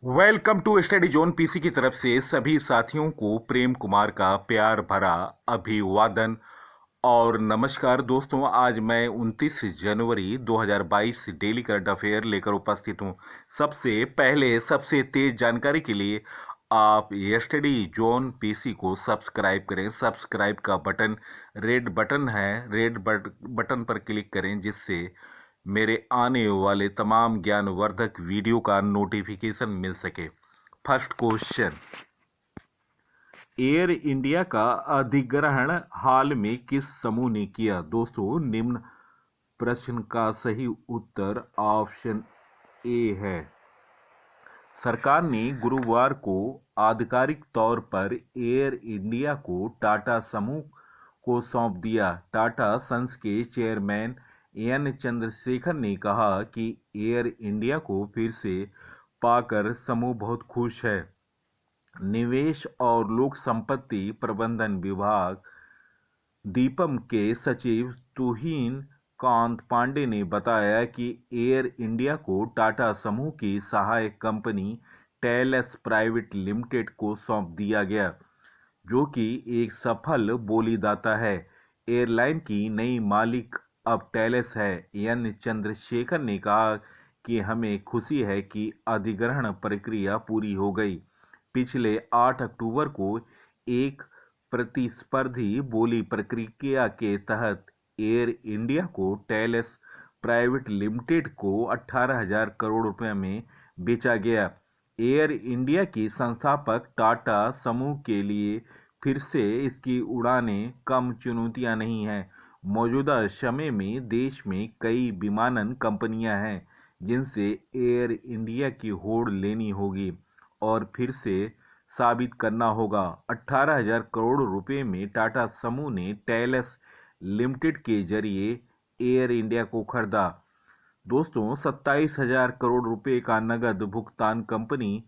Welcome to Study Zone PC की तरफ से सभी साथियों को प्रेम कुमार का प्यार भरा अभिवादन और नमस्कार। दोस्तों, आज मैं 29 जनवरी 2022 डेली करंट अफेयर लेकर उपस्थित हूं। सबसे पहले सबसे तेज जानकारी के लिए आप स्टडी जोन पीसी को सब्सक्राइब करें। सब्सक्राइब का बटन रेड बटन है, बटन पर क्लिक करें जिससे मेरे आने वाले तमाम ज्ञानवर्धक वीडियो का नोटिफिकेशन मिल सके। फर्स्ट क्वेश्चन, एयर इंडिया का अधिग्रहण हाल में किस समूह ने किया? दोस्तों, निम्न प्रश्न का सही उत्तर ऑप्शन ए है। सरकार ने गुरुवार को आधिकारिक तौर पर एयर इंडिया को टाटा समूह को सौंप दिया। टाटा सन्स के चेयरमैन एन चंद्रशेखर ने कहा कि एयर इंडिया को फिर से पाकर समूह बहुत खुश है। निवेश और लोक संपत्ति प्रबंधन विभाग दीपम के सचिव तुहिन कांत पांडे ने बताया कि एयर इंडिया को टाटा समूह की सहायक कंपनी टेलस प्राइवेट लिमिटेड को सौंप दिया गया, जो कि एक सफल बोलीदाता है। एयरलाइन की नई मालिक अब टेलस है। एन चंद्रशेखर ने कहा कि हमें खुशी है कि अधिग्रहण प्रक्रिया पूरी हो गई। पिछले 8 अक्टूबर को एक प्रतिस्पर्धी बोली प्रक्रिया के तहत एयर इंडिया को टेलस प्राइवेट लिमिटेड को 18,000 करोड़ रुपए में बेचा गया। एयर इंडिया की संस्थापक टाटा समूह के लिए फिर से इसकी उड़ानें कम चुनौतियां नहीं हैं। मौजूदा समय में देश में कई विमानन कंपनियां हैं जिनसे एयर इंडिया की होड़ लेनी होगी और फिर से साबित करना होगा। 18,000 करोड़ रुपए में टाटा समूह ने टेलस लिमिटेड के जरिए एयर इंडिया को खरीदा। दोस्तों, 27,000 करोड़ रुपए का नगद भुगतान कंपनी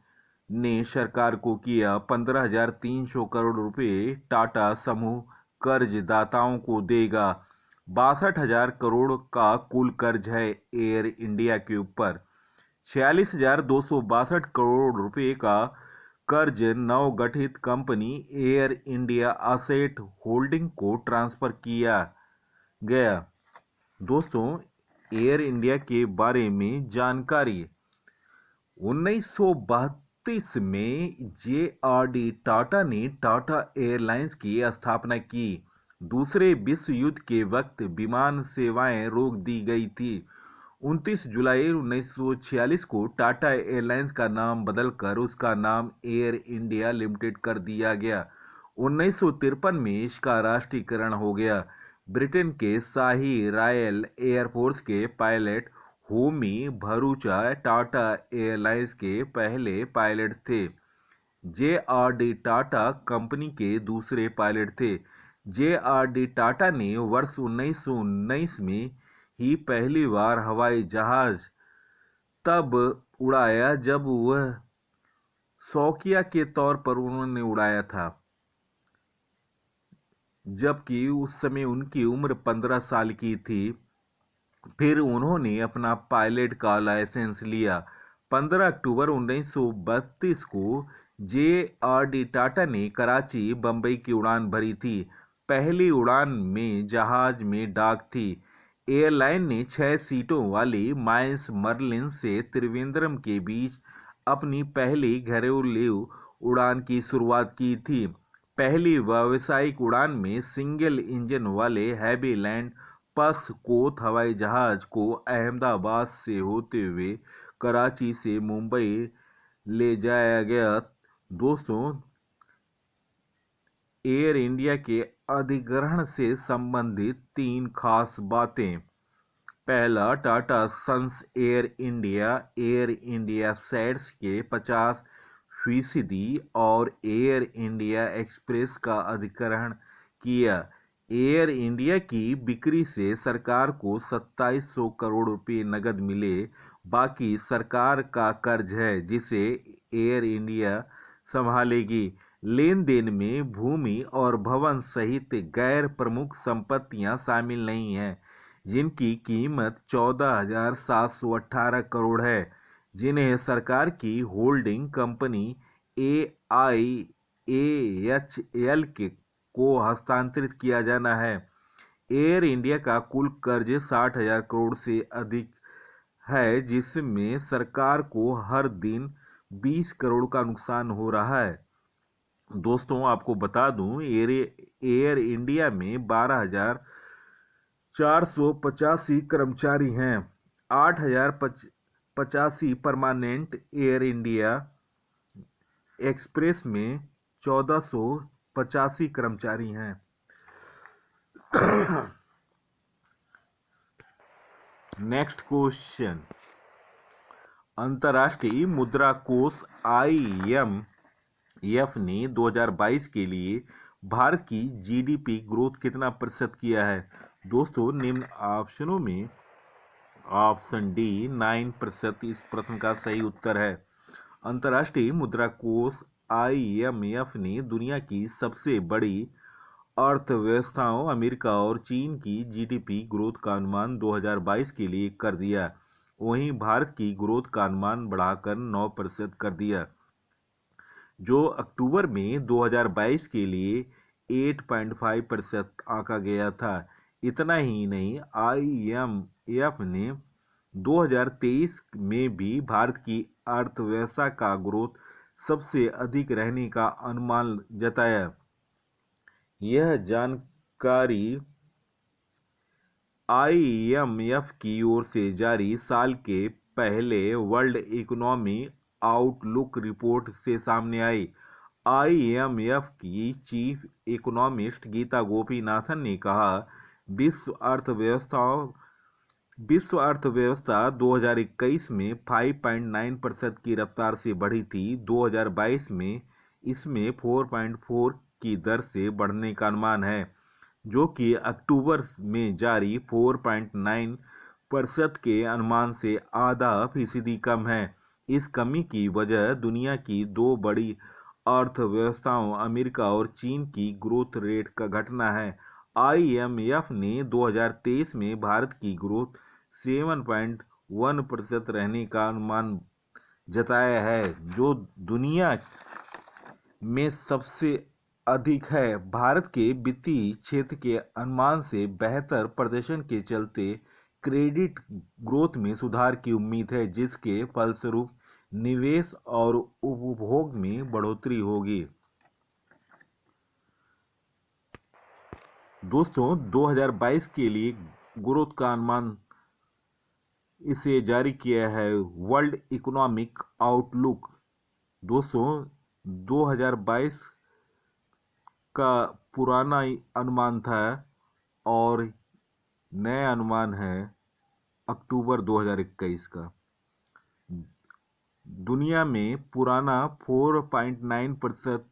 ने सरकार को किया। 15,300 करोड़ रुपए टाटा समूह कर्जदाताओं को देगा। 62,000 करोड़ का कुल कर्ज है एयर इंडिया के ऊपर। 46,262 करोड़ रुपए का कर्ज नवगठित company air India asset holding को ट्रांसफर किया गया। दोस्तों, एयर इंडिया के बारे में जानकारी। 1932 में जे.आर.डी. टाटा ने टाटा एयरलाइंस की स्थापना की। दूसरे विश्व युद्ध के वक्त विमान सेवाएं रोक दी गई थी। 29 जुलाई 1946 को टाटा एयरलाइंस का नाम बदलकर उसका नाम एयर इंडिया लिमिटेड कर दिया गया। 1953 में इसका राष्ट्रीयकरण हो गया। ब्रिटेन के शाही रॉयल एयरफोर्स के पायलट होमी भरूचा टाटा एयरलाइंस के पहले पायलट थे। जे.आर.डी. टाटा कंपनी के दूसरे पायलट थे। जे.आर.डी. टाटा ने वर्ष 1919 में ही पहली बार हवाई जहाज तब उड़ाया जब वह शौकिया के तौर पर उन्होंने उड़ाया था, जबकि उस समय उनकी उम्र 15 साल की थी। फिर उन्होंने अपना पायलट का लाइसेंस लिया। 15 अक्टूबर 1932 को जे.आर.डी. टाटा ने कराची बंबई की उड़ान भरी थी। पहली उड़ान में जहाज में डाक थी। एयरलाइन ने 6 सीटों वाली माइंस मर्लिन से त्रिवेंद्रम के बीच अपनी पहली घरेलू उड़ान की शुरुआत की थी। पहली व्यावसायिक उड़ान में सिंगल इंजन वाले हैवीलैंड पसकोथ हवाई जहाज को अहमदाबाद से होते हुए कराची से मुंबई ले जाया गया। दोस्तों, एयर इंडिया के अधिग्रहण से संबंधित 3 खास बातें। पहला, Tata Sons Air India shares के 50% और एयर इंडिया एक्सप्रेस का अधिग्रहण किया। एयर इंडिया की बिक्री से सरकार को 2700 करोड़ रुपए नकद मिले। बाकी सरकार का कर्ज है जिसे एयर इंडिया संभालेगी। लेन देन में भूमि और भवन सहित गैर प्रमुख संपत्तियां शामिल नहीं हैं, जिनकी कीमत 14,718 करोड़ है। जिन्हें सरकार की होल्डिंग कंपनी AIAHL को हस्तांतरित किया जाना है। एयर इंडिया का कुल कर्ज 60,000 करोड़ से अधिक है, जिसमें सरकार को हर दिन 20 करोड़ का नुकसान हो रहा है। दोस्तों, आपको बता दूं, एयर इंडिया में 12,485 कर्मचारी हैं। 8,085 परमानेंट, एयर इंडिया एक्सप्रेस में 1,485 कर्मचारी हैं। नेक्स्ट क्वेश्चन, अंतर्राष्ट्रीय मुद्रा कोष IMF ने 2022 के लिए भारत की GDP ग्रोथ कितना प्रतिशत किया है? दोस्तों, निम्न ऑप्शनों में ऑप्शन डी 9% इस प्रश्न का सही उत्तर है। अंतर्राष्ट्रीय मुद्रा कोष IMF ने दुनिया की सबसे बड़ी अर्थव्यवस्थाओं अमेरिका और चीन की GDP ग्रोथ का अनुमान 2022 के लिए कर दिया। वहीं भारत की ग्रोथ का अनुमान बढ़ाकर 9% कर दिया, जो अक्टूबर में 2022 के लिए 8.5% आंका गया था। इतना ही नहीं, IMF ने 2023 में भी भारत की अर्थव्यवस्था का ग्रोथ सबसे अधिक रहने का अनुमान जताया। यह जानकारी IMF की ओर से जारी साल के पहले वर्ल्ड इकोनॉमी आउटलुक रिपोर्ट से सामने आई। IMF की चीफ इकोनॉमिस्ट गीता गोपीनाथन ने कहा, विश्व अर्थव्यवस्था 2021 में 5.9% की रफ्तार से बढ़ी थी। 2022 में इसमें 4.4 की दर से बढ़ने का अनुमान है, जो कि अक्टूबर में जारी 4.9% के अनुमान से आधा फीसदी कम है। इस कमी की वजह दुनिया की दो बड़ी अर्थव्यवस्थाओं अमेरिका और चीन की ग्रोथ रेट का घटना है। IMF ने 2023 में भारत की ग्रोथ 7.1% रहने का अनुमान जताया है, जो दुनिया में सबसे अधिक है। भारत के वित्तीय क्षेत्र के अनुमान से बेहतर प्रदर्शन के चलते क्रेडिट ग्रोथ में सुधार की उम्मीद है, जिसके फलस्वरूप निवेश और उपभोग में बढ़ोतरी होगी। दोस्तों, 2022 के लिए ग्रोथ का अनुमान इसे जारी किया है वर्ल्ड इकोनॉमिक आउटलुक। दोस्तों, 2022 का पुराना अनुमान था और नया अनुमान है अक्टूबर 2021 का। दुनिया में पुराना 4.9%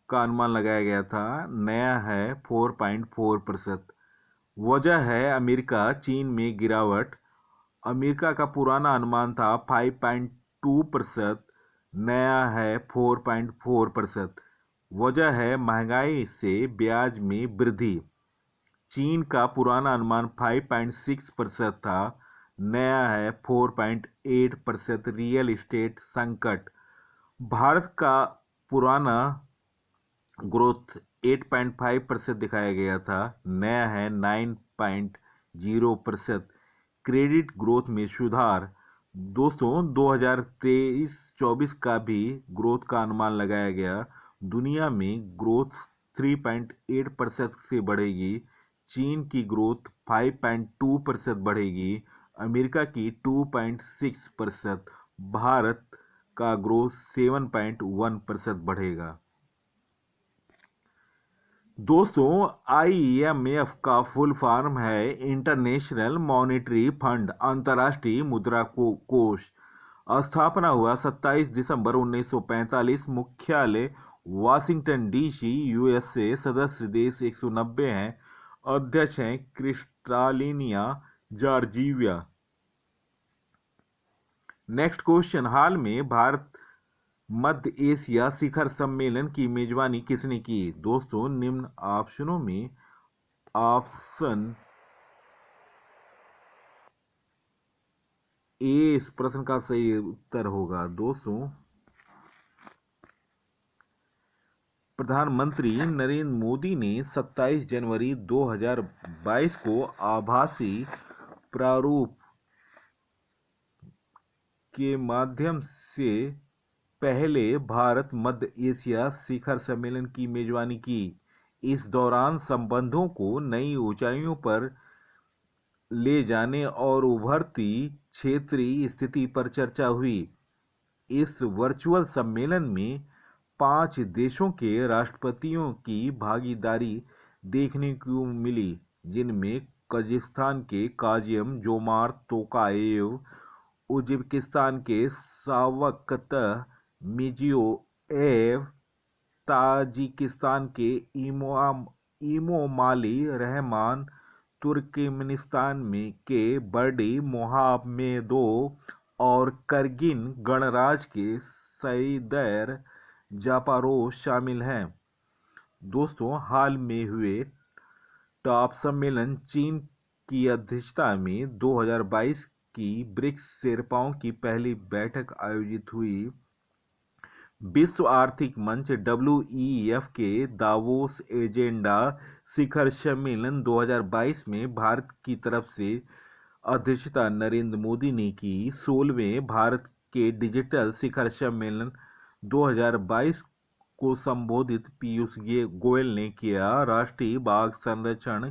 का अनुमान लगाया गया था, नया है 4.4%। वजह है अमेरिका चीन में गिरावट। अमेरिका का पुराना अनुमान था 5.2%, नया है 4.4%। वजह है महंगाई से ब्याज में वृद्धि। चीन का पुराना अनुमान 5.6% था, नया है 4.8%। रियल एस्टेट संकट। भारत का पुराना ग्रोथ 8.5% दिखाया गया था, नया है 9.0%। क्रेडिट ग्रोथ में सुधार। दोस्तों, 2023-24 का भी ग्रोथ का अनुमान लगाया गया। दुनिया में ग्रोथ 3.8% से बढ़ेगी। चीन की ग्रोथ 5.2% बढ़ेगी। अमेरिका की 2.6%। भारत का ग्रोथ 7.1% बढ़ेगा। दोस्तों, IMF का फुल फॉर्म है इंटरनेशनल मॉनेटरी फंड, अंतर्राष्ट्रीय मुद्रा कोष। स्थापना हुआ 27 दिसंबर 1945। मुख्यालय वाशिंगटन DC, USA। सदस्य देश 190 हैं। अध्यक्ष हैं क्रिस्टालिनिया जॉर्जिवा। नेक्स्ट क्वेश्चन, हाल में भारत मध्य एशिया शिखर सम्मेलन की मेजबानी किसने की? दोस्तों, निम्न ऑप्शनों में ऑप्शन ए इस प्रश्न का सही उत्तर होगा। दोस्तों, प्रधानमंत्री नरेंद्र मोदी ने 27 जनवरी 2022 को आभासी प्रारूप के माध्यम से पहले भारत मध्य एशिया शिखर सम्मेलन की मेजबानी की। इस दौरान संबंधों को नई ऊंचाइयों पर ले जाने और उभरती क्षेत्रीय स्थिति पर चर्चा हुई। इस वर्चुअल सम्मेलन में 5 देशों के राष्ट्रपतियों की भागीदारी देखने को मिली, जिनमें कजाकिस्तान के कासिम जोमार्त तोकाएव, उज्बेकिस्तान के शवकत मिर्जियोयेव, ताजिकिस्तान के इमोमाली रहमान, तुर्कमेनिस्तान के बर्डी मोहामेदोव और किर्गिज गणराज्य के सईदर जापारोव शामिल हैं। दोस्तों, हाल में हुए टॉप सम्मेलन चीन की अध्यक्षता में 2022 की ब्रिक्स शेर्पाओं की पहली बैठक आयोजित हुई। विश्व आर्थिक मंच WEF के दावोस एजेंडा शिखर सम्मेलन 2022 में भारत की तरफ से अध्यक्षता नरेंद्र मोदी ने की। 16वें भारत के डिजिटल शिखर सम्मेलन 2022 को संबोधित पीयूष गोयल ने किया। राष्ट्रीय बाघ संरक्षण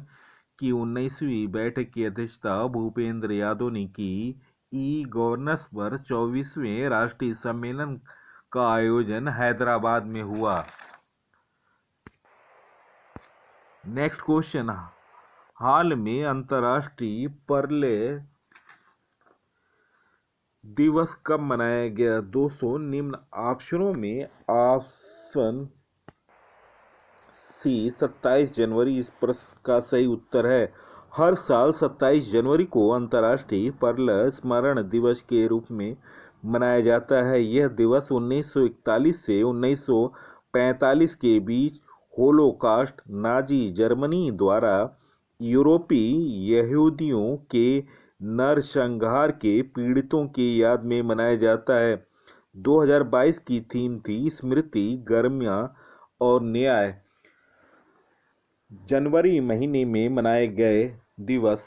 की 19वीं बैठक की अध्यक्षता भूपेंद्र यादव ने की। ई गवर्नेंस पर 24वें राष्ट्रीय सम्मेलन का आयोजन हैदराबाद में हुआ। नेक्स्ट क्वेश्चन, हाल में अंतर्राष्ट्रीय पर्ले दिवस कब मनाया गया? दोस्तों, निम्न ऑप्शनों में ऑप्शन सी 27 जनवरी इस प्रश्न का सही उत्तर है। हर साल 27 जनवरी को अंतर्राष्ट्रीय पर्ल स्मरण दिवस के रूप में मनाया जाता है। यह दिवस 1941 से 1945 के बीच होलोकॉस्ट नाजी जर्मनी द्वारा यूरोपीय यहूदियों के नरसंहार के पीड़ितों की याद में मनाया जाता है। 2022 की थीम थी स्मृति, गर्मियां और न्याय। जनवरी महीने में मनाए गए दिवस: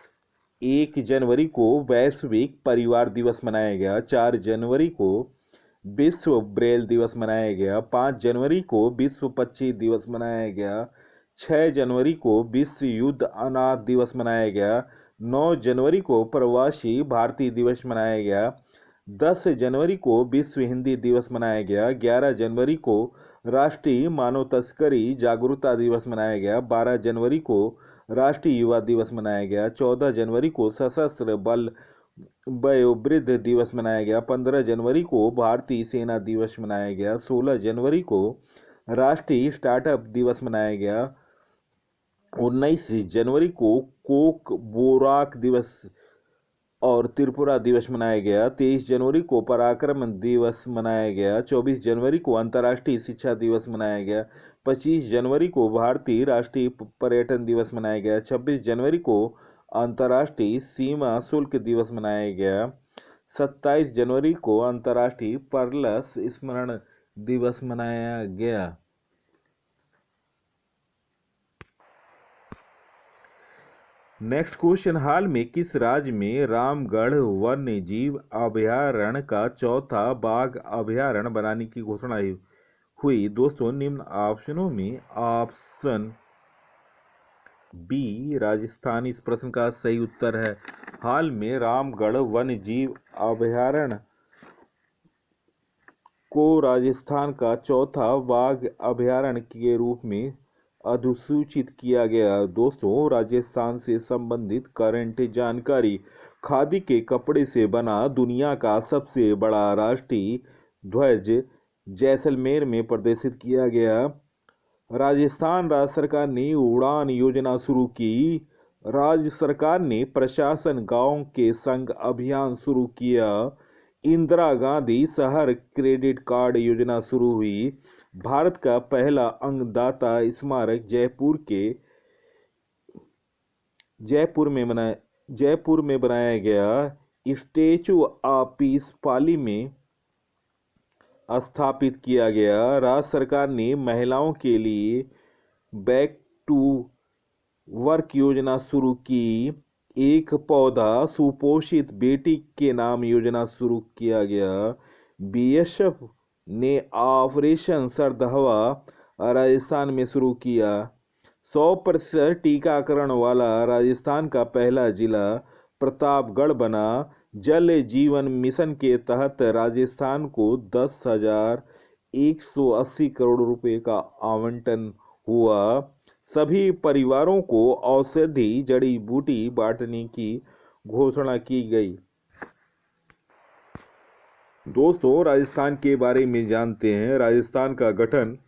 1 जनवरी को वैश्विक परिवार दिवस मनाया गया, 4 जनवरी को विश्व ब्रेल दिवस मनाया गया, 5 जनवरी को विश्व पक्षी दिवस मनाया गया, 6 जनवरी को विश्व युद्ध अनाथ दिवस मनाया गया, 9 जनवरी को प्रवासी भारतीय दिवस मनाया गया, 10 जनवरी को विश्व हिंदी दिवस मनाया गया, 11 जनवरी को राष्ट्रीय मानव तस्करी जागरूकता दिवस मनाया गया, 12 जनवरी को राष्ट्रीय युवा दिवस मनाया गया, 14 जनवरी को सशस्त्र बल वयोवृद्ध दिवस मनाया गया, 15 जनवरी को भारतीय सेना दिवस मनाया गया, 16 जनवरी को राष्ट्रीय स्टार्टअप दिवस मनाया गया, 19 जनवरी को कोक बोराक दिवस और त्रिपुरा दिवस मनाया गया, 23 जनवरी को पराक्रम दिवस मनाया गया, 24 जनवरी को अंतर्राष्ट्रीय शिक्षा दिवस मनाया गया, 25 जनवरी को भारतीय राष्ट्रीय पर्यटन दिवस मनाया गया, 26 जनवरी को अंतर्राष्ट्रीय सीमा शुल्क दिवस मनाया गया, 27 जनवरी को अंतर्राष्ट्रीय पर्ल स्मरण दिवस मनाया गया। नेक्स्ट क्वेश्चन, हाल में किस राज्य में रामगढ़ वन्य जीव अभयारण्य का चौथा बाघ अभयारण्य बनाने की घोषणा हुई? दोस्तों, निम्न ऑप्शनों में ऑप्शन बी राजस्थान इस प्रश्न का सही उत्तर है। हाल में रामगढ़ वन्य जीव अभयारण्य को राजस्थान का चौथा बाघ अभयारण्य के रूप में अधिसूचित किया गया। दोस्तों, राजस्थान से संबंधित करंट जानकारी। खादी के कपड़े से बना दुनिया का सबसे बड़ा राष्ट्रीय ध्वज जैसलमेर में प्रदर्शित किया गया। राजस्थान राज्य सरकार ने उड़ान योजना शुरू की। राज्य सरकार ने प्रशासन गांव के संग अभियान शुरू किया। इंदिरा गांधी शहर क्रेडिट कार्ड योजना शुरू हुई। भारत का पहला अंगदाता स्मारक जयपुर में बनाया गया। स्टेचू ऑफ पीस पाली में स्थापित किया गया। राज्य सरकार ने महिलाओं के लिए बैक टू वर्क योजना शुरू की। एक पौधा सुपोषित बेटी के नाम योजना शुरू किया गया। बीएसएफ ने ऑपरेशन सरदहवा राजस्थान में शुरू किया। 100% टीकाकरण वाला राजस्थान का पहला जिला प्रतापगढ़ बना। जल जीवन मिशन के तहत राजस्थान को 10,180 करोड़ रुपए का आवंटन हुआ। सभी परिवारों को औषधि जड़ी बूटी बांटने की घोषणा की गई। दोस्तों, राजस्थान के बारे में जानते हैं। राजस्थान का गठन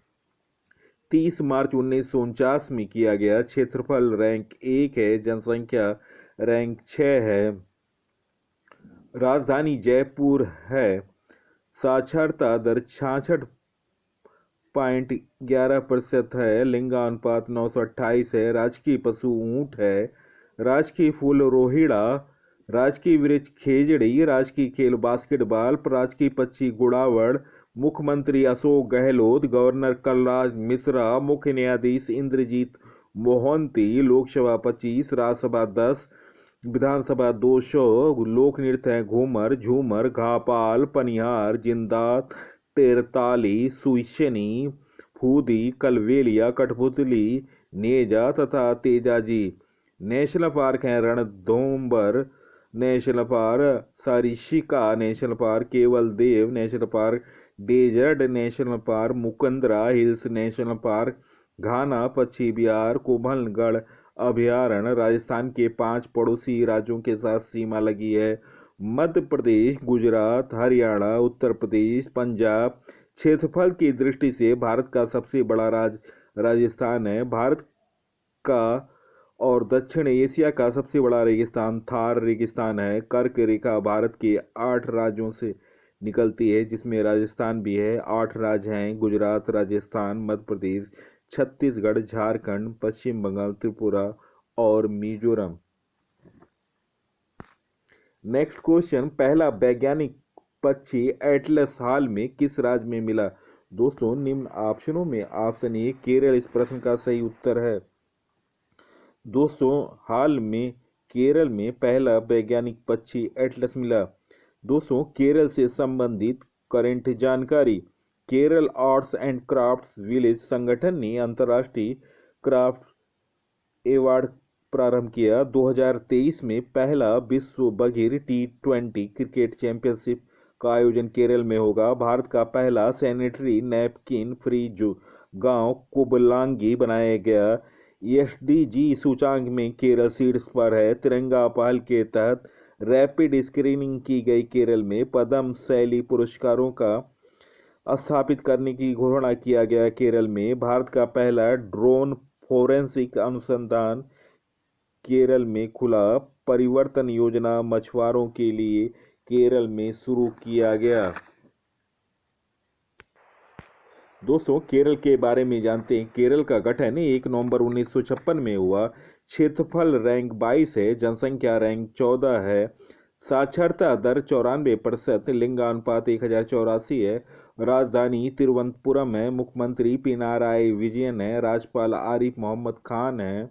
30 मार्च 1949 में किया गया। क्षेत्रफल रैंक 1 है, जनसंख्या रैंक 6 है, राजधानी जयपुर है, साक्षरता दर 66.11% है, लिंगानुपात 928 है, राजकीय पशु ऊंट है, राजकीय फूल रोहिड़ा, राजकीय वृक्ष खेजड़ी, राजकीय खेल बास्केटबॉल, राजकीय पक्षी गुड़ावड़, मुख्यमंत्री अशोक गहलोत, गवर्नर कलराज मिश्रा, मुख्य न्यायाधीश इंद्रजीत मोहंती, लोकसभा 25, राज्यसभा 10, विधानसभा 200, लोक नृत्य है घूमर, झूमर, घापाल, पनिहार, जिंदात, टेरताली, सुइसनी, फूदी, कलवेलिया, कठपुतली, नेजा तथा तेजाजी। नेशनल पार्क हैं Ranthambore national park, Sariska national park, Keoladeo national park, desert national park, Mukundra hills national park, Ghana पश्चिमी बिहार, कुंभलगढ़ अभयारण्य। राजस्थान के 5 पड़ोसी राज्यों के साथ सीमा लगी है: मध्य प्रदेश, गुजरात, हरियाणा, उत्तर प्रदेश, पंजाब। क्षेत्रफल की दृष्टि से भारत का सबसे बड़ा राज्य राजस्थान है। भारत का और दक्षिण एशिया का सबसे बड़ा रेगिस्तान थार रेगिस्तान है। कर्क रेखा भारत के 8 राज्यों से निकलती है, जिसमें राजस्थान भी है। 8 राज्य हैं: गुजरात, राजस्थान, मध्य प्रदेश, छत्तीसगढ़, झारखंड, पश्चिम बंगाल, त्रिपुरा और मिजोरम। नेक्स्ट क्वेश्चन, पहला वैज्ञानिक पक्षी एटलस हाल में किस राज्य में मिला? दोस्तों, निम्न ऑप्शनों में ऑप्शन ए केरल इस प्रश्न का सही उत्तर है। दोस्तों, हाल में केरल में पहला वैज्ञानिक पक्षी एटलस मिला। दोस्तों, केरल से संबंधित करंट जानकारी। Kerala arts and crafts village संगठन ने अंतर्राष्ट्रीय क्राफ्ट अवार्ड प्रारंभ किया। 2023 में पहला विश्व बधिर T20 क्रिकेट चैंपियनशिप का आयोजन केरल में होगा। भारत का पहला सैनिटरी नैपकिन फ्री गांव कुबलांगी बनाया गया। एसडीजी सूचांक में केरल शीर्ष पर है। तिरंगा पहल के तहत रैपिड स्क्रीनिंग की गई। केरल में पद्म शैली पुरस्कारों का स्थापित करने की घोषणा किया गया। केरल में भारत का पहला ड्रोन फोरेंसिक अनुसंधान केरल में खुला। परिवर्तन योजना मछुआरों के लिए केरल में शुरू किया गया। दोस्तों, केरल के बारे में जानते हैं। केरल का गठन 1 नवंबर 1956 में हुआ। क्षेत्रफल रैंक 22 है, जनसंख्या रैंक 14 है, साक्षरता दर 94%, लिंगानुपात 1084 है, राजधानी तिरुवनंतपुरम है, मुख्यमंत्री पिनाराई विजयन है, राज्यपाल आरिफ मोहम्मद खान है,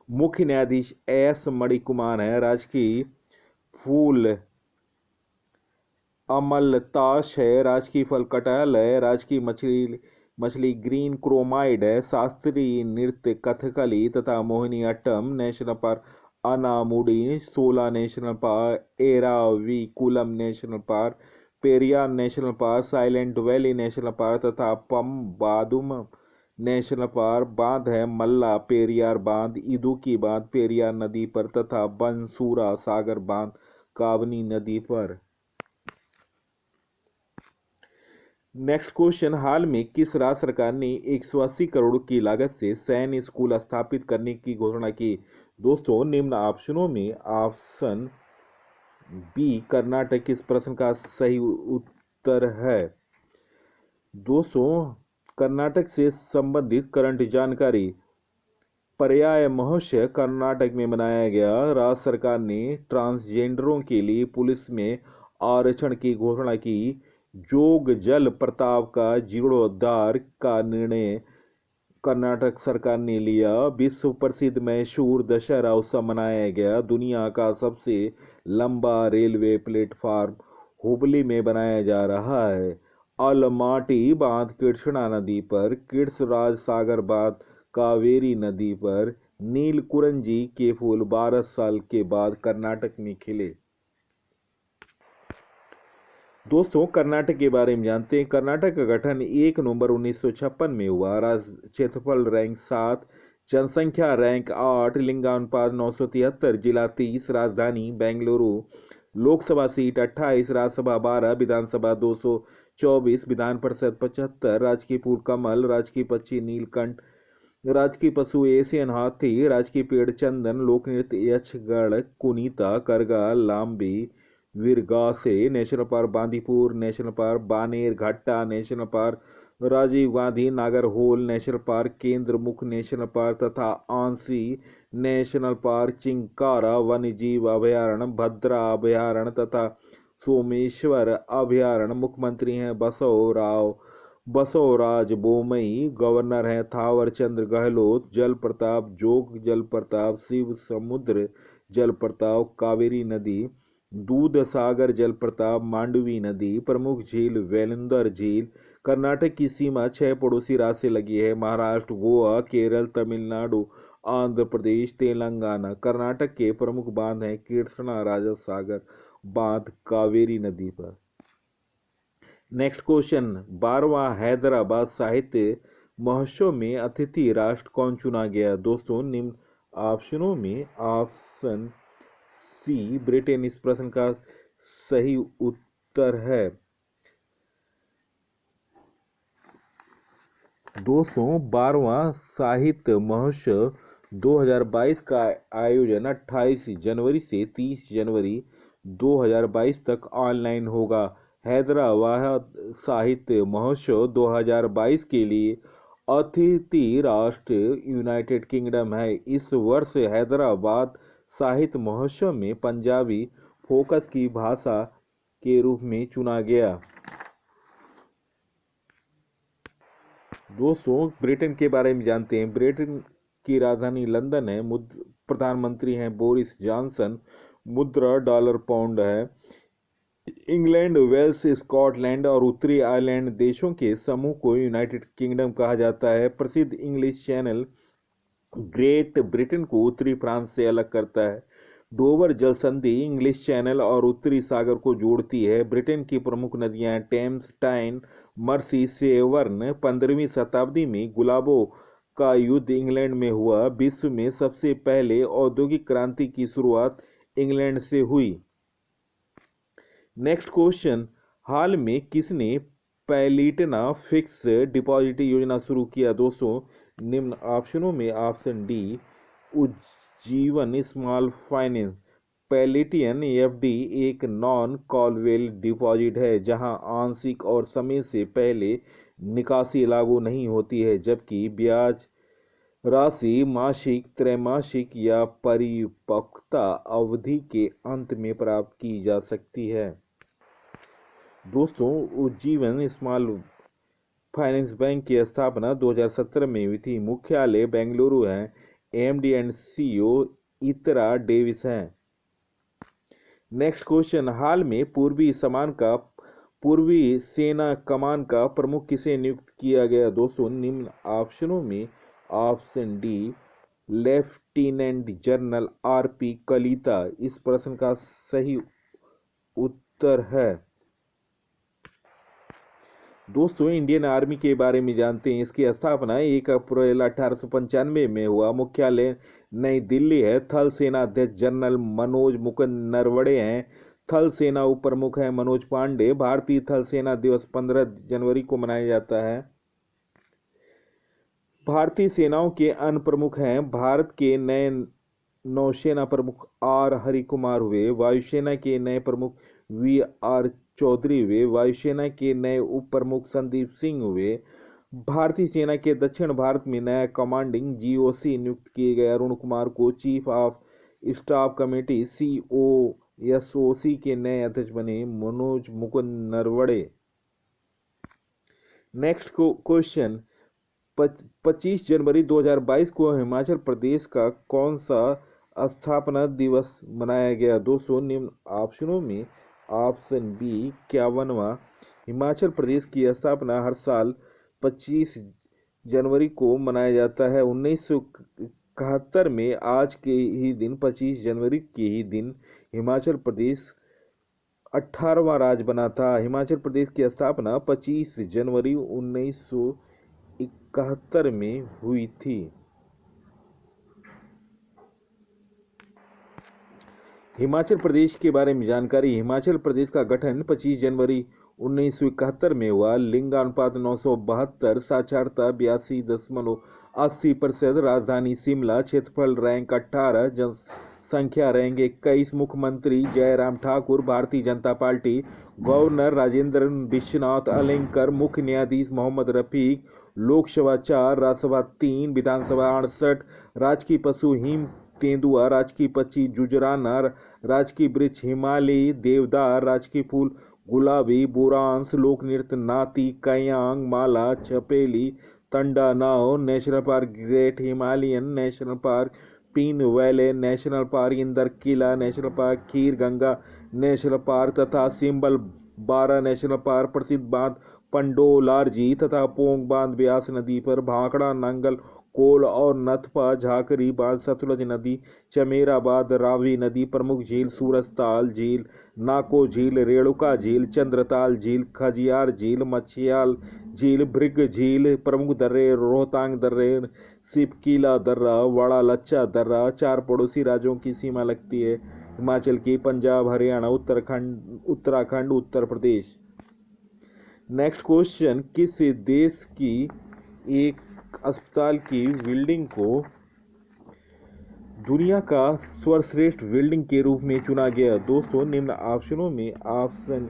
मुख्य न्यायाधीश एस मणिकुमार है, राजकीय फूल अमलतास है, राजकीय फल कटहल है, राजकीय मछली ग्रीन क्रोमाइड है, शास्त्रीय नृत्य कथकली तथा Mohiniyattam. National park Anamudi, 16 national park, Eravikulam national park, Periyar national park, Silent Valley national park तथा पम्बादुम नेशनल पार्क। बांध है मल्ला पेरियार बांध, इदुकी बांध पेरियार नदी पर तथा बंसूरा सागर बांध काबनी नदी पर। नेक्स्ट क्वेश्चन, हाल में किस राज्य सरकार ने 180 करोड़ की लागत से सैन्य स्कूल स्थापित करने की घोषणा की? दोस्तों, निम्न ऑप्शनों में ऑप्शन बी कर्नाटक इस प्रश्न का सही उत्तर है। दोस्तों, कर्नाटक से संबंधित करंट जानकारी। पर्याय महोत्सव कर्नाटक में मनाया गया। राज्य सरकार ने ट्रांसजेंडरों के लिए पुलिस में आरक्षण की घोषणा की। जोग जल प्रताप का जीर्णोद्धार का निर्णय कर्नाटक सरकार ने लिया। विश्व प्रसिद्ध मैसूर दशहरा उत्सव मनाया गया। दुनिया का सबसे लंबा रेलवे प्लेटफार्म हुबली में बनाया जा रहा है। अलमाटी बांध कृष्णा नदी पर, कृष्णराज सागर बांध कावेरी नदी पर। नीलकुंजी के फूल 12 साल के बाद कर्नाटक में खिले। दोस्तों, कर्नाटक के बारे में जानते हैं। कर्नाटक का गठन 1 नवंबर 1956 में हुआ। राज्य क्षेत्रफल रैंक 7, जनसंख्या रैंक 8, लिंगानुपात 973, जिला 30, राजधानी बेंगलुरु, लोकसभा सीट 28, राज्यसभा 12, विधानसभा 224, विधान परिषद 75, राजकीय फूल कमल, राजकीय पक्षी नीलकंठ, राजकीय पशु एशियन हाथी, राजकीय पेड़ चंदन, लोक नृत्य Yakshagana, Kunitha, Karaga, Lambi, Veeragase national park, Bandipur national park, Bannerghatta national park, Rajiv Gandhi Nagarhole national park, Kudremukh national park तथा आंसी नेशनल पार्क, चिंकारा वन्यजीव अभयारण्य, भद्रा अभयारण्य तथा सोमेश्वर अभयारण्य। मुख्यमंत्री हैं बसवराज बोमई। गवर्नर हैं थावर चंद गहलोत। जल प्रताप जोग जल प्रताप, शिव समुद्र जल प्रताप, कावेरी नदी, दूध सागर जल प्रताप, मांडवी नदी। प्रमुख झील वेलुंदर झील। कर्नाटक की सीमा 6 पड़ोसी राज्य से लगी है। महाराष्ट्र, गोवा, केरल, तमिलनाडु, आंध्र प्रदेश, तेलंगाना। कर्नाटक के प्रमुख बांध हैं कृष्णा राजा सागर बांध कावेरी नदी पर। नेक्स्ट क्वेश्चन, 12वां हैदराबाद साहित्य महोत्सव में अतिथि राष्ट्र कौन चुना गया? दोस्तों, निम्न ऑप्शनों में ऑप्शन सी ब्रिटेन इस प्रश्न का सही उत्तर है। दोस्तों, 12वां साहित्य महोत्सव 2022 का आयोजन 28 जनवरी से 30 जनवरी 2022 तक ऑनलाइन होगा। हैदराबाद साहित्य महोत्सव 2022 के लिए अतिथि राष्ट्र यूनाइटेड किंगडम है। इस वर्ष हैदराबाद साहित्य महोत्सव में पंजाबी फोकस की भाषा के रूप में चुना गया। दोस्तों, ब्रिटेन के बारे में जानते हैं। ब्रिटेन की राजधानी लंदन है। प्रधानमंत्री हैं बोरिस जॉनसन। मुद्रा डॉलर पाउंड है। इंग्लैंड, वेल्स, स्कॉटलैंड और उत्तरी आयरलैंड देशों के समूह को यूनाइटेड किंगडम कहा जाता है। प्रसिद्ध इंग्लिश चैनल ग्रेट ब्रिटेन को उत्तरी फ्रांस से अलग करता है। डोवर जल संधि इंग्लिश चैनल और उत्तरी सागर को जोड़ती है। ब्रिटेन की प्रमुख नदियां टेम्स, टाइन, मर्सी, सेवर्न। 15वीं शताब्दी में गुलाबों का युद्ध इंग्लैंड में हुआ। विश्व में सबसे पहले औद्योगिक क्रांति की शुरुआत इंग्लैंड से हुई। नेक्स्ट क्वेश्चन, हाल में किसने पैलिटना फिक्स डिपॉजिट योजना शुरू किया? दोस्तों, निम्न ऑप्शनों में option D Ujjivan small finance. पैलिटियन एफडी एक नॉन कॉलवेल डिपॉजिट है जहां आंशिक और समय से पहले निकासी लागू नहीं होती है, जबकि ब्याज राशि मासिक, त्रैमासिक या परिपक्वता अवधि के अंत में प्राप्त की जा सकती है। दोस्तों, उज्जीवन स्मॉल फाइनेंस बैंक की स्थापना 2017 में हुई थी। मुख्यालय बेंगलुरु है। एमडी एंड सीईओ इतरा डेविस हैं। नेक्स्ट क्वेश्चन, हाल में पूर्वी सेना कमान का प्रमुख किसे नियुक्त किया गया? दोस्तों, निम्न ऑप्शनों में option D lieutenant general RP Kalita इस प्रश्न का सही उत्तर है। दोस्तों, इंडियन आर्मी के बारे में जानते हैं। इसकी स्थापना 1 अप्रैल 1895 में हुआ। मुख्यालय नई दिल्ली है। थल सेना अध्यक्ष जनरल मनोज मुकुंद नरवणे हैं। थल सेना उप प्रमुख है मनोज पांडे। भारतीय थल सेना दिवस 15 जनवरी को मनाया जाता है। भारतीय सेनाओं के अन्य प्रमुख हैं। भारत के नए नौसेना प्रमुख आर हरिकुमार हुए। वायुसेना के नए प्रमुख वी आर चौधरी हुए। वायुसेना के नए उप प्रमुख संदीप सिंह हुए। भारतीय सेना के दक्षिण भारत में नया कमांडिंग जीओसी नियुक्त किए गए अरुण कुमार को चीफ ऑफ स्टाफ कमेटी सीओएसओसी के नए अध्यक्ष बने मनोज मुकुंद नरवणे। नेक्स्ट क्वेश्चन, 25 जनवरी 2022 को हिमाचल प्रदेश का कौन सा स्थापना दिवस मनाया गया? दोस्तों निम्न ऑप्शनों में ऑप्शन बी 51वां। हिमाचल प्रदेश की स्थापना हर साल 25 जनवरी को मनाया जाता है। 1971 में आज के ही दिन 25 जनवरी के ही दिन हिमाचल प्रदेश 18वां राज्य बना था। हिमाचल प्रदेश की स्थापना 25 जनवरी 1971 में हुई थी। हिमाचल प्रदेश के बारे में जानकारी। हिमाचल प्रदेश का गठन 25 जनवरी 1971 में हुआ। लिंगानुपात 972, साक्षरता 82.80%, राजधानी शिमला, क्षेत्रफल रैंक 18, जनसंख्या रैंक 21, मुख्यमंत्री जयराम ठाकुर भारतीय जनता पार्टी, गवर्नर राजेंद्र विश्वनाथ अलेंकर, मुख्य न्यायाधीश मोहम्मद रफीक, लोकसभा 4, राज्यसभा 3, विधानसभा 68, राजकीय पशु हिम तेंदुआ, राजकीय पक्षी जुजराना, राजकीय वृक्ष हिमालयी देवदार, राजकीय फूल गुलाबी, बुरांश, लोक नृत्य नाती, कयांग, माला, चपेली, तंडा नाव, national park great Himalayan national park, Pin valley national park, Inderkilla national park, Khirganga national park तथा सिंबल बारा नेशनल पार्क। प्रसिद्ध बांध पंडोलारजी तथा पोंग बांध ब्यास नदी पर, भाखड़ा, नंगल, कोल और नथपा, झाकरी बांध सतलुज नदी, चमेरा बांध रावी नदी। प्रमुख झील सूरजताल झील, नाको झील, रेणुका झील, चंद्रताल झील, खजियार झील, मछियाल झील, भृग झील। प्रमुख दर्रे रोहतांग दर्रे, सिपकीला दर्रा, बड़ा लच्चा दर्रा। 4 पड़ोसी राज्यों की सीमा लगती है हिमाचल की, पंजाब, हरियाणा, उत्तराखंड, उत्तर प्रदेश। नेक्स्ट क्वेश्चन, किस देश की एक अस्पताल की बिल्डिंग को दुनिया का सर्वश्रेष्ठ बिल्डिंग के रूप में चुना गया? दोस्तों निम्न ऑप्शनों में ऑप्शन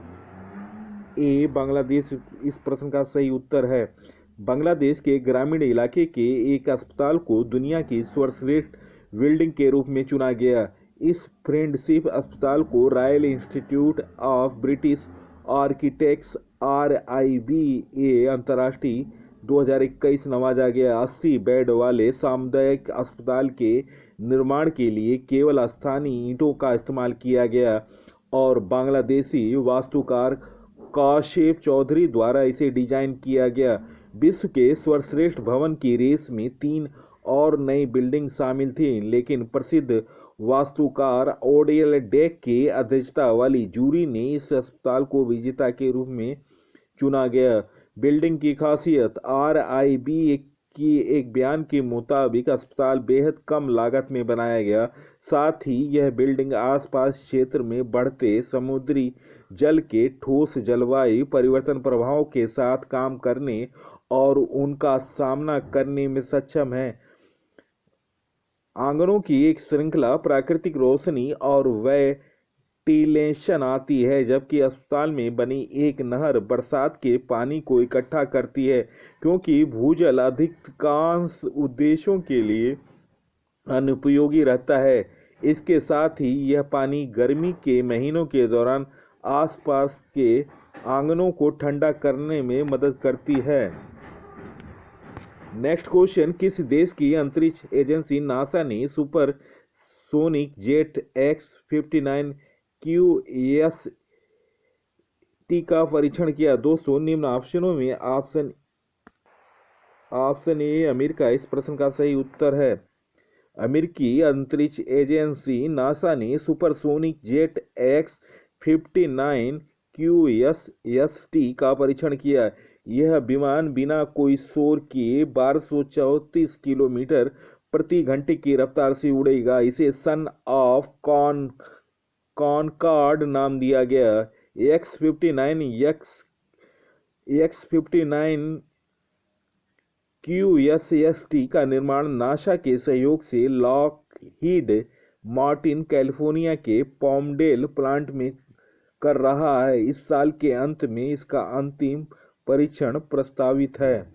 ए बांग्लादेश इस प्रश्न का सही उत्तर है। बांग्लादेश के ग्रामीण इलाके के एक अस्पताल को दुनिया की सर्वश्रेष्ठ बिल्डिंग के रूप में चुना गया। इस फ्रेंडशिप अस्पताल को royal institute of British architects RIBA अंतर्राष्ट्रीय 2021 नवाजा गया। 80 बेड वाले सामुदायिक अस्पताल के निर्माण के लिए केवल स्थानीय ईंटों का इस्तेमाल किया गया और बांग्लादेशी वास्तुकार काशिफ चौधरी द्वारा इसे डिजाइन किया गया। विश्व के सर्वश्रेष्ठ भवन की रेस में 3 और नई बिल्डिंग शामिल थी, लेकिन प्रसिद्ध वास्तुकार ओडेल डेक की अध्यक्षता वाली जूरी ने इस अस्पताल को विजेता के रूप में चुना गया। बिल्डिंग की खासियत। RIBA की एक बयान के मुताबिक अस्पताल बेहद कम लागत में बनाया गया, साथ ही यह बिल्डिंग आसपास क्षेत्र में बढ़ते समुद्री जल के ठोस जलवायु परिवर्तन प्रभावों के साथ काम करने और उनका सामना करने में सक्षम है। आंगनों की एक श्रृंखला, प्राकृतिक रोशनी और वेंटिलेशन आती है, जबकि अस्पताल में बनी एक नहर बरसात के पानी को इकट्ठा करती है। क्योंकि भूजल अधिकांश उद्देश्यों के लिए अनुपयोगी रहता है, इसके साथ ही यह पानी गर्मी के महीनों के दौरान आसपास के आंगनों को ठंडा करने में मदद करती है। नेक्स्ट क्वेश्चन, किस देश की अंतरिक्ष एजेंसी नासा ने super sonic jet X-59 QST का परीक्षण किया? दोस्तों निम्न ऑप्शनों में ऑप्शन ए अमेरिका इस प्रश्न का सही उत्तर है। अमेरिकी अंतरिक्ष एजेंसी नासा ने सुपरसोनिक जेट X-59 QST का परीक्षण किया। यह विमान बिना कोई शोर किए 1234 किलोमीटर प्रति घंटे की रफ्तार से उड़ेगा। इसे सन ऑफ कॉनकॉर्ड नाम दिया गया। X-59 QST का निर्माण नासा के सहयोग से लॉकहीड मार्टिन कैलिफोर्निया के पॉमडेल प्लांट में कर रहा है। इस साल के अंत में इसका अंतिम परीक्षण प्रस्तावित है।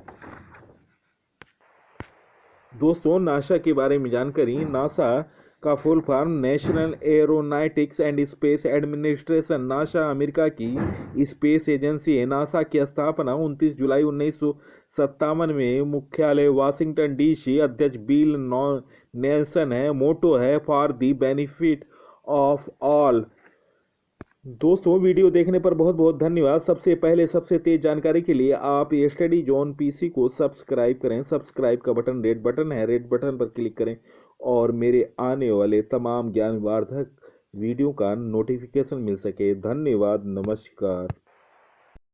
दोस्तों नासा के बारे में जानकारी। नासा का full form national aeronautics and space administration. NASA America की स्पेस एजेंसी है। नासा की स्थापना 29 जुलाई 1957 में, मुख्यालय वाशिंगटन डीसी, अध्यक्ष बिल नेल्सन है। मोटो है for the benefit of all. दोस्तों वीडियो देखने पर बहुत बहुत धन्यवाद। सबसे पहले सबसे तेज जानकारी के लिए आप स्टडी जोन पीसी को सब्सक्राइब करें। सब्सक्राइब का बटन रेड बटन है, रेड बटन पर क्लिक करें और मेरे आने वाले तमाम ज्ञानवर्धक वीडियो का नोटिफिकेशन मिल सके। धन्यवाद, नमस्कार।